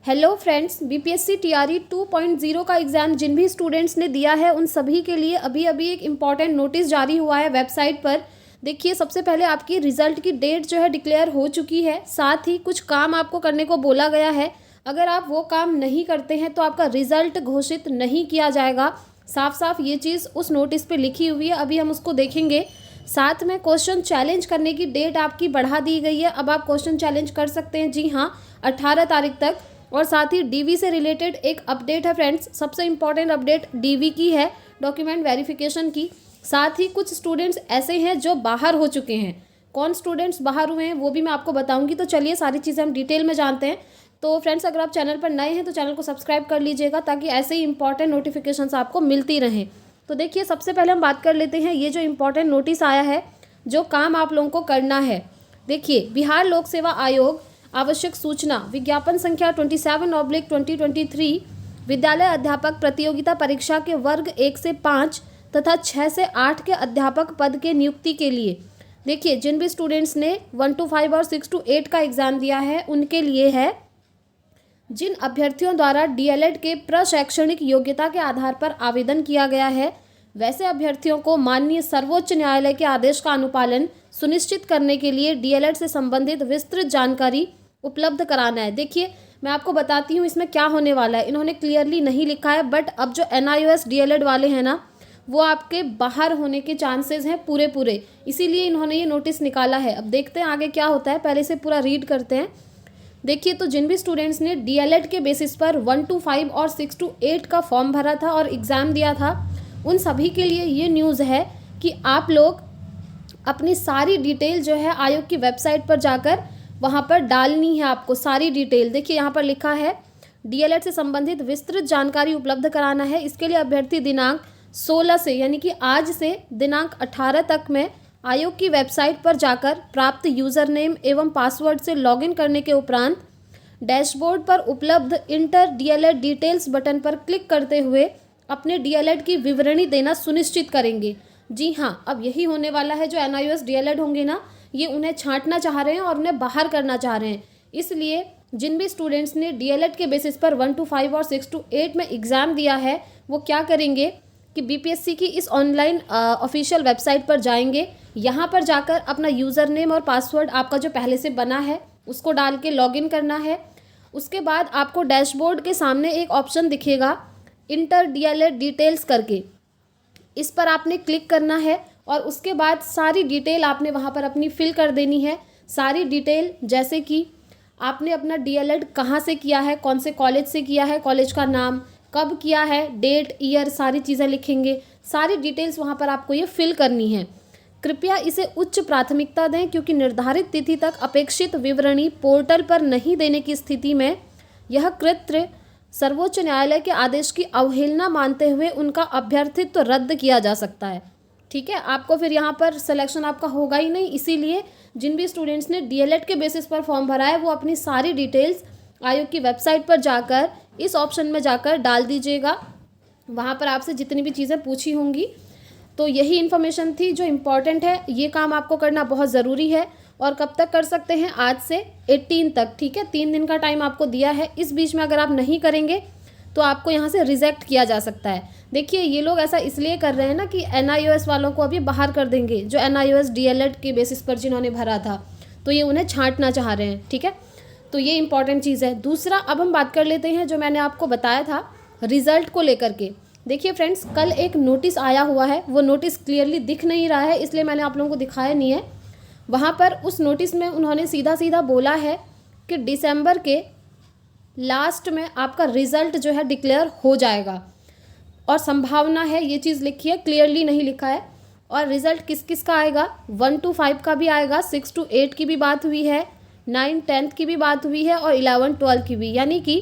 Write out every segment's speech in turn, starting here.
Hello friends, BPSC TRE 2.0 का exam जिन भी students ने दिया है उन सभी के लिए अभी अभी एक इम्पॉर्टेंट नोटिस जारी हुआ है वेबसाइट पर। देखिए, सबसे पहले आपकी रिज़ल्ट की डेट जो है डिक्लेयर हो चुकी है। साथ ही कुछ काम आपको करने को बोला गया है। अगर आप वो काम नहीं करते हैं तो आपका रिज़ल्ट घोषित नहीं किया जाएगा। साफ साफ ये चीज़ उस नोटिस पे लिखी हुई है, अभी हम उसको देखेंगे। साथ में क्वेश्चन चैलेंज करने की डेट आपकी बढ़ा दी गई है। अब आप क्वेश्चन चैलेंज कर सकते हैं, जी हाँ, 18 तारीख तक। और साथ ही डीवी से रिलेटेड एक अपडेट है फ्रेंड्स, सबसे इम्पॉर्टेंट अपडेट डीवी की है, डॉक्यूमेंट वेरिफिकेशन की। साथ ही कुछ स्टूडेंट्स ऐसे हैं जो बाहर हो चुके हैं। कौन स्टूडेंट्स बाहर हुए हैं वो भी मैं आपको बताऊंगी। तो चलिए सारी चीज़ें हम डिटेल में जानते हैं। तो फ्रेंड्स, अगर आप चैनल पर नए हैं तो चैनल को सब्सक्राइब कर लीजिएगा ताकि ऐसे ही इंपॉर्टेंट नोटिफिकेशंस आपको मिलती रहें। तो देखिए, सबसे पहले हम बात कर लेते हैं ये जो इम्पोर्टेंट नोटिस आया है, जो काम आप लोगों को करना है। देखिए, बिहार लोक सेवा आयोग आवश्यक सूचना विज्ञापन संख्या 27/2023 विद्यालय अध्यापक प्रतियोगिता परीक्षा के वर्ग 1 से 5 तथा 6 से 8 के अध्यापक पद के नियुक्ति के लिए। देखिए, जिन भी स्टूडेंट्स ने 1 to 5 और 6 to 8 का एग्ज़ाम दिया है उनके लिए है। जिन अभ्यर्थियों द्वारा डीएलएड के प्रशैक्षणिक योग्यता के आधार पर आवेदन किया गया है, वैसे अभ्यर्थियों को माननीय सर्वोच्च न्यायालय के आदेश का अनुपालन सुनिश्चित करने के लिए डीएलएड से संबंधित विस्तृत जानकारी उपलब्ध कराना है। देखिए, मैं आपको बताती हूँ इसमें क्या होने वाला है। इन्होंने क्लियरली नहीं लिखा है, बट अब जो एनआईओएस डीएलएड वाले हैं ना, वो आपके बाहर होने के चांसेस हैं पूरे, इसीलिए इन्होंने ये नोटिस निकाला है। अब देखते हैं आगे क्या होता है, पहले से पूरा रीड करते हैं। देखिए, तो जिन भी स्टूडेंट्स ने डीएलएड के बेसिस पर 1 to 5 और 6 to 8 का फॉर्म भरा था और एग्ज़ाम दिया था, उन सभी के लिए ये न्यूज़ है कि आप लोग अपनी सारी डिटेल जो है आयोग की वेबसाइट पर जाकर वहाँ पर डालनी है आपको सारी डिटेल। देखिए, यहाँ पर लिखा है डीएलएड से संबंधित विस्तृत जानकारी उपलब्ध कराना है। इसके लिए अभ्यर्थी दिनांक 16 से, यानी कि आज से दिनांक 18 तक में आयोग की वेबसाइट पर जाकर प्राप्त यूज़र नेम एवं पासवर्ड से लॉगिन करने के उपरांत डैशबोर्ड पर उपलब्ध इंटर डीएलएड डिटेल्स बटन पर क्लिक करते हुए अपने डीएलएड की विवरणी देना सुनिश्चित करेंगे। जी हाँ, अब यही होने वाला है। जो एनआईओएस डीएलएड होंगे ना, ये उन्हें छांटना चाह रहे हैं और उन्हें बाहर करना चाह रहे हैं। इसलिए जिन भी स्टूडेंट्स ने डीएलएड के बेसिस पर 1 to 5 और 6 to 8 में एग्ज़ाम दिया है, वो क्या करेंगे कि बीपीएससी की इस ऑनलाइन ऑफिशियल वेबसाइट पर जाएंगे। यहाँ पर जाकर अपना यूज़र नेम और पासवर्ड आपका जो पहले से बना है उसको डाल के लॉगिन करना है। उसके बाद आपको डैशबोर्ड के सामने एक ऑप्शन दिखेगा इंटर डीएलएड डिटेल्स करके, इस पर आपने क्लिक करना है और उसके बाद सारी डिटेल आपने वहाँ पर अपनी फिल कर देनी है। सारी डिटेल, जैसे कि आपने अपना डीएलएड कहाँ से किया है, कौन से कॉलेज से किया है, कॉलेज का नाम, कब किया है, डेट, ईयर, सारी चीज़ें लिखेंगे। सारी डिटेल्स वहाँ पर आपको ये फिल करनी है। कृपया इसे उच्च प्राथमिकता दें क्योंकि निर्धारित तिथि तक अपेक्षित विवरणी पोर्टल पर नहीं देने की स्थिति में यह कृत्य सर्वोच्च न्यायालय के आदेश की अवहेलना मानते हुए उनका अभ्यर्थित्व रद्द किया जा सकता है। ठीक है, आपको फिर यहाँ पर सिलेक्शन आपका होगा ही नहीं। इसीलिए जिन भी स्टूडेंट्स ने डीएलएड के बेसिस पर फॉर्म भरा है वो अपनी सारी डिटेल्स आयोग की वेबसाइट पर जाकर इस ऑप्शन में जाकर डाल दीजिएगा। वहाँ पर आपसे जितनी भी चीज़ें पूछी होंगी। तो यही इन्फॉर्मेशन थी जो इम्पॉर्टेंट है। ये काम आपको करना बहुत ज़रूरी है। और कब तक कर सकते हैं? आज से 18 तक। ठीक है, 3 दिन का टाइम आपको दिया है। इस बीच में अगर आप नहीं करेंगे तो आपको यहाँ से रिजेक्ट किया जा सकता है। देखिए, ये लोग ऐसा इसलिए कर रहे हैं ना कि एनआईओएस वालों को अभी बाहर कर देंगे, जो एनआईओएस डीएलएड के बेसिस पर जिन्होंने भरा था, तो ये उन्हें छांटना चाह रहे हैं। ठीक है, तो ये इंपॉर्टेंट चीज़ है। दूसरा, अब हम बात कर लेते हैं जो मैंने आपको बताया था रिजल्ट को लेकर के। देखिए फ्रेंड्स, कल एक नोटिस आया हुआ है, वो नोटिस क्लियरली दिख नहीं रहा है इसलिए मैंने आप लोगों को दिखाया नहीं है। वहाँ पर उस नोटिस में उन्होंने सीधा सीधा बोला है कि दिसंबर के लास्ट में आपका रिज़ल्ट जो है डिक्लेयर हो जाएगा और संभावना है, ये चीज़ लिखी है, क्लियरली नहीं लिखा है। और रिज़ल्ट किस किस का आएगा? 1 to 5 का भी आएगा, 6 to 8 की भी बात हुई है, 9, 10 की भी बात हुई है और 11, 12 की भी। यानी कि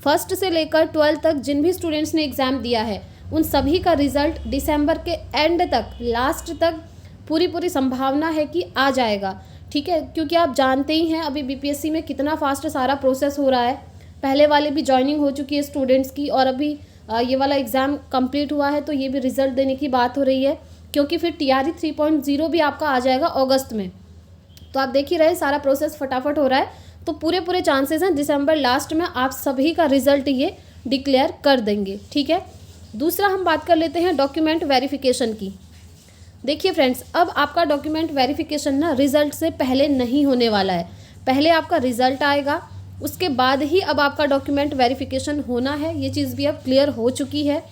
फर्स्ट से लेकर 12 तक जिन भी स्टूडेंट्स ने एग्ज़ाम दिया है उन सभी का रिज़ल्ट दिसंबर के एंड तक, लास्ट तक पूरी संभावना है कि आ जाएगा। ठीक है, क्योंकि आप जानते ही हैं अभी बीपीएससी में कितना फास्ट सारा प्रोसेस हो रहा है। पहले वाले भी ज्वाइनिंग हो चुकी है स्टूडेंट्स की और अभी ये वाला एग्ज़ाम कंप्लीट हुआ है तो ये भी रिज़ल्ट देने की बात हो रही है, क्योंकि फिर टीआरई 3.0 भी आपका आ जाएगा अगस्त में। तो आप देख ही रहे सारा प्रोसेस फटाफट हो रहा है। तो पूरे चांसेस हैं दिसंबर लास्ट में आप सभी का रिजल्ट ये डिक्लेयर कर देंगे, ठीक है। दूसरा हम बात कर लेते हैं डॉक्यूमेंट वेरिफिकेशन की। देखिए फ्रेंड्स, अब आपका डॉक्यूमेंट वेरिफिकेशन ना रिजल्ट से पहले नहीं होने वाला है। पहले आपका रिजल्ट आएगा, उसके बाद ही अब आपका डॉक्यूमेंट वेरिफिकेशन होना है। ये चीज़ भी अब क्लियर हो चुकी है।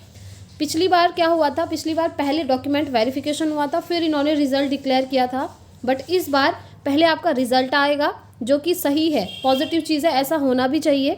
पिछली बार क्या हुआ था, पिछली बार पहले डॉक्यूमेंट वेरिफिकेशन हुआ था, फिर इन्होंने रिजल्ट डिक्लेयर किया था। बट इस बार पहले आपका रिजल्ट आएगा, जो कि सही है, पॉजिटिव चीज़ है, ऐसा होना भी चाहिए।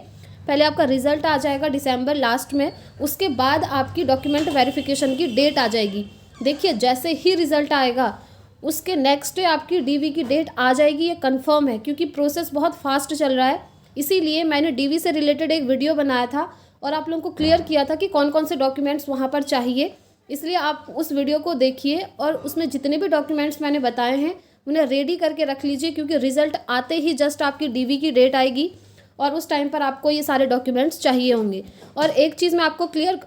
पहले आपका रिजल्ट आ जाएगा दिसंबर लास्ट में, उसके बाद आपकी डॉक्यूमेंट वेरिफिकेशन की डेट आ जाएगी। देखिए, जैसे ही रिजल्ट आएगा उसके नेक्स्ट डे आपकी डीवी की डेट आ जाएगी, ये कंफर्म है, क्योंकि प्रोसेस बहुत फास्ट चल रहा है। इसीलिए मैंने डीवी से रिलेटेड एक वीडियो बनाया था और आप लोगों को क्लियर किया था कि कौन कौन से डॉक्यूमेंट्स वहाँ पर चाहिए। इसलिए आप उस वीडियो को देखिए और उसमें जितने भी डॉक्यूमेंट्स मैंने बताए हैं उन्हें रेडी करके रख लीजिए, क्योंकि रिजल्ट आते ही जस्ट आपकी डीवी की डेट आएगी और उस टाइम पर आपको ये सारे डॉक्यूमेंट्स चाहिए होंगे। और एक चीज़ मैं आपको क्लियर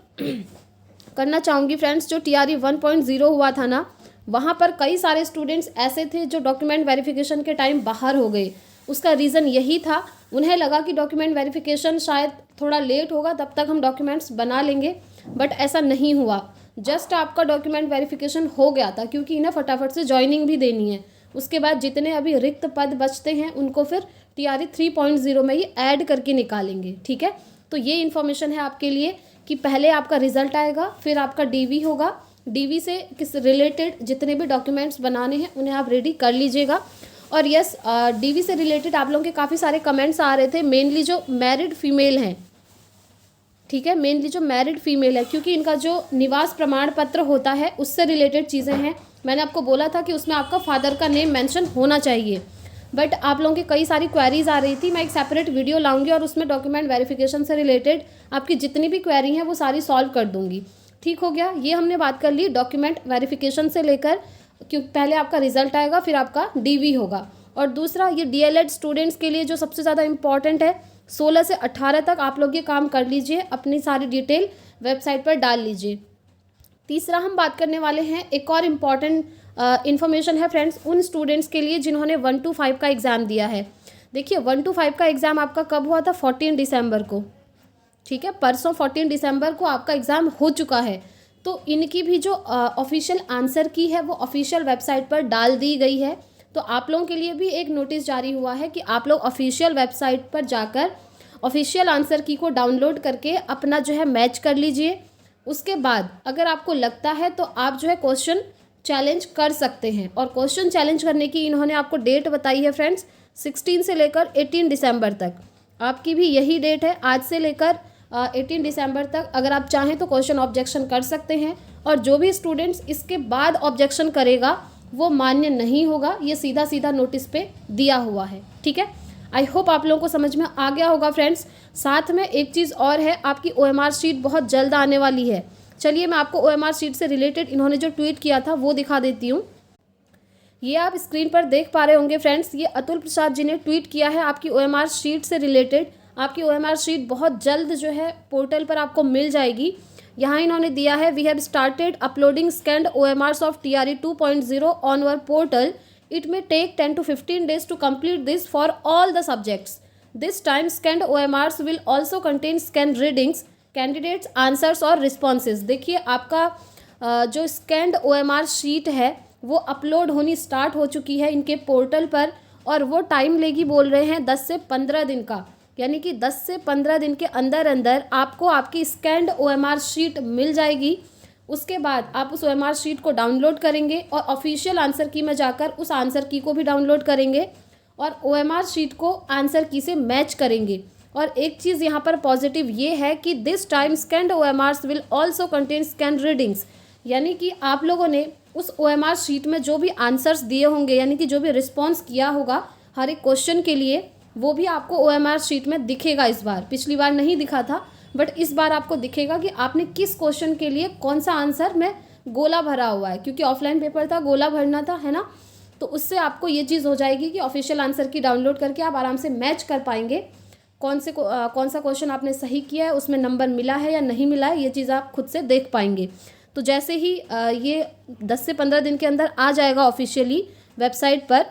करना चाहूँगी फ्रेंड्स, जो TRE 1.0 हुआ था ना, वहाँ पर कई सारे स्टूडेंट्स ऐसे थे जो डॉक्यूमेंट वेरिफिकेशन के टाइम बाहर हो गए। उसका रीज़न यही था, उन्हें लगा कि डॉक्यूमेंट वेरिफिकेशन शायद थोड़ा लेट होगा, तब तक हम डॉक्यूमेंट्स बना लेंगे, बट ऐसा नहीं हुआ। जस्ट आपका डॉक्यूमेंट वेरिफिकेशन हो गया था, क्योंकि इन्हें फटाफट से ज्वाइनिंग भी देनी है। उसके बाद जितने अभी रिक्त पद बचते हैं उनको फिर TRE 3.0 में ही ऐड करके निकालेंगे, ठीक है। तो ये इन्फॉर्मेशन है आपके लिए कि पहले आपका रिजल्ट आएगा, फिर आपका डीवी होगा। डीवी से किस रिलेटेड जितने भी डॉक्यूमेंट्स बनाने हैं उन्हें आप रेडी कर लीजिएगा। और यस, डीवी से रिलेटेड आप लोगों के काफ़ी सारे कमेंट्स आ रहे थे, मेनली जो मैरिड फीमेल हैं, ठीक है, मेनली जो मैरिड फीमेल है, क्योंकि इनका जो निवास प्रमाण पत्र होता है उससे रिलेटेड चीज़ें हैं। मैंने आपको बोला था कि उसमें आपका फादर का नेम मेंशन होना चाहिए, बट आप लोगों की कई सारी क्वेरीज आ रही थी। मैं एक सेपरेट वीडियो लाऊंगी और उसमें डॉक्यूमेंट वेरिफिकेशन से रिलेटेड आपकी जितनी भी क्वेरी हैं वो सारी सॉल्व कर दूंगी, ठीक हो गया। ये हमने बात कर ली डॉक्यूमेंट वेरिफिकेशन से लेकर, क्योंकि पहले आपका रिजल्ट आएगा फिर आपका डीवी होगा। और दूसरा, ये DLED स्टूडेंट्स के लिए जो सबसे ज़्यादा इंपॉर्टेंट है, 16 से 18 तक आप लोग ये काम कर लीजिए, अपनी सारी डिटेल वेबसाइट पर डाल लीजिए। तीसरा हम बात करने वाले हैं, एक और इम्पॉर्टेंट इन्फॉर्मेशन है फ्रेंड्स उन स्टूडेंट्स के लिए जिन्होंने 1 to 5 का एग्ज़ाम दिया है। देखिए, 1 to 5 का एग्ज़ाम आपका कब हुआ था, 14 दिसंबर को, ठीक है। परसों 14 दिसंबर को आपका एग्ज़ाम हो चुका है। तो इनकी भी जो ऑफिशियल आंसर की है वो ऑफिशियल वेबसाइट पर डाल दी गई है। तो आप लोगों के लिए भी एक नोटिस जारी हुआ है कि आप लोग ऑफिशियल वेबसाइट पर जाकर ऑफिशियल आंसर की को डाउनलोड करके अपना जो है मैच कर लीजिए। उसके बाद अगर आपको लगता है तो आप जो है क्वेश्चन चैलेंज कर सकते हैं। और क्वेश्चन चैलेंज करने की इन्होंने आपको डेट बताई है फ्रेंड्स, 16 से लेकर 18 दिसंबर तक। आपकी भी यही डेट है, आज से लेकर 18 दिसंबर तक। अगर आप चाहें तो क्वेश्चन ऑब्जेक्शन कर सकते हैं, और जो भी स्टूडेंट्स इसके बाद ऑब्जेक्शन करेगा वो मान्य नहीं होगा। ये सीधा सीधा नोटिस पे दिया हुआ है, ठीक है। आई होप आप लोगों को समझ में आ गया होगा फ्रेंड्स। साथ में एक चीज़ और है, आपकी OMR शीट बहुत जल्द आने वाली है। चलिए मैं आपको OMR शीट से रिलेटेड इन्होंने जो ट्वीट किया था वो दिखा देती हूँ। ये आप स्क्रीन पर देख पा रहे होंगे फ्रेंड्स, ये अतुल प्रसाद जी ने ट्वीट किया है आपकी OMR शीट से रिलेटेड। आपकी OMR शीट बहुत जल्द जो है पोर्टल पर आपको मिल जाएगी। यहाँ इन्होंने दिया है, we have started uploading scanned OMRs of TRE 2.0 on our portal. It may take 10 to 15 days to complete this for all the subjects. This time scanned OMRs will also contain scanned readings, candidates answers और responses. देखिए, आपका जो scanned OMR sheet है वो upload होनी start हो चुकी है इनके पोर्टल पर, और वो टाइम लेगी बोल रहे हैं 10 से 15 दिन का। यानी कि 10 से 15 दिन के अंदर अंदर आपको आपकी स्कैन्ड OMR शीट मिल जाएगी। उसके बाद आप उस OMR शीट को डाउनलोड करेंगे और ऑफिशियल आंसर की में जाकर उस आंसर की को भी डाउनलोड करेंगे और OMR शीट को आंसर की से मैच करेंगे। और एक चीज़ यहाँ पर पॉजिटिव ये है कि this time scanned OMRs will also contain scanned readings, यानी कि आप लोगों ने उस OMR शीट में जो भी आंसर्स दिए होंगे, यानी कि जो भी रिस्पॉन्स किया होगा हर एक क्वेश्चन के लिए, वो भी आपको OMR शीट में दिखेगा इस बार। पिछली बार नहीं दिखा था, बट इस बार आपको दिखेगा कि आपने किस क्वेश्चन के लिए कौन सा आंसर में गोला भरा हुआ है, क्योंकि ऑफलाइन पेपर था, गोला भरना था, है ना। तो उससे आपको ये चीज़ हो जाएगी कि ऑफिशियल आंसर की डाउनलोड करके आप आराम से मैच कर पाएंगे कौन सा क्वेश्चन आपने सही किया है, उसमें नंबर मिला है या नहीं मिला है, ये चीज़ आप खुद से देख पाएंगे। तो जैसे ही ये 10 से 15 दिन के अंदर आ जाएगा ऑफिशियली वेबसाइट पर,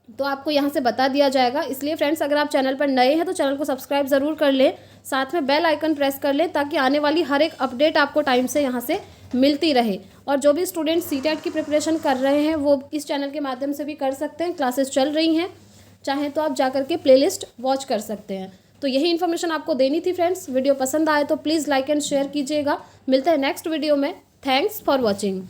तो आपको यहाँ से बता दिया जाएगा। इसलिए फ्रेंड्स, अगर आप चैनल पर नए हैं तो चैनल को सब्सक्राइब ज़रूर कर लें, साथ में बेल आइकन प्रेस कर लें, ताकि आने वाली हर एक अपडेट आपको टाइम से यहाँ से मिलती रहे। और जो भी स्टूडेंट सीटेट की प्रिपरेशन कर रहे हैं वो इस चैनल के माध्यम से भी कर सकते हैं, क्लासेस चल रही हैं, चाहें तो आप जा करके प्लेलिस्ट वॉच कर सकते हैं। तो यही इन्फॉर्मेशन आपको देनी थी फ्रेंड्स। वीडियो पसंद आए तो प्लीज़ लाइक एंड शेयर कीजिएगा। मिलते हैं नेक्स्ट वीडियो में। Thanks for watching.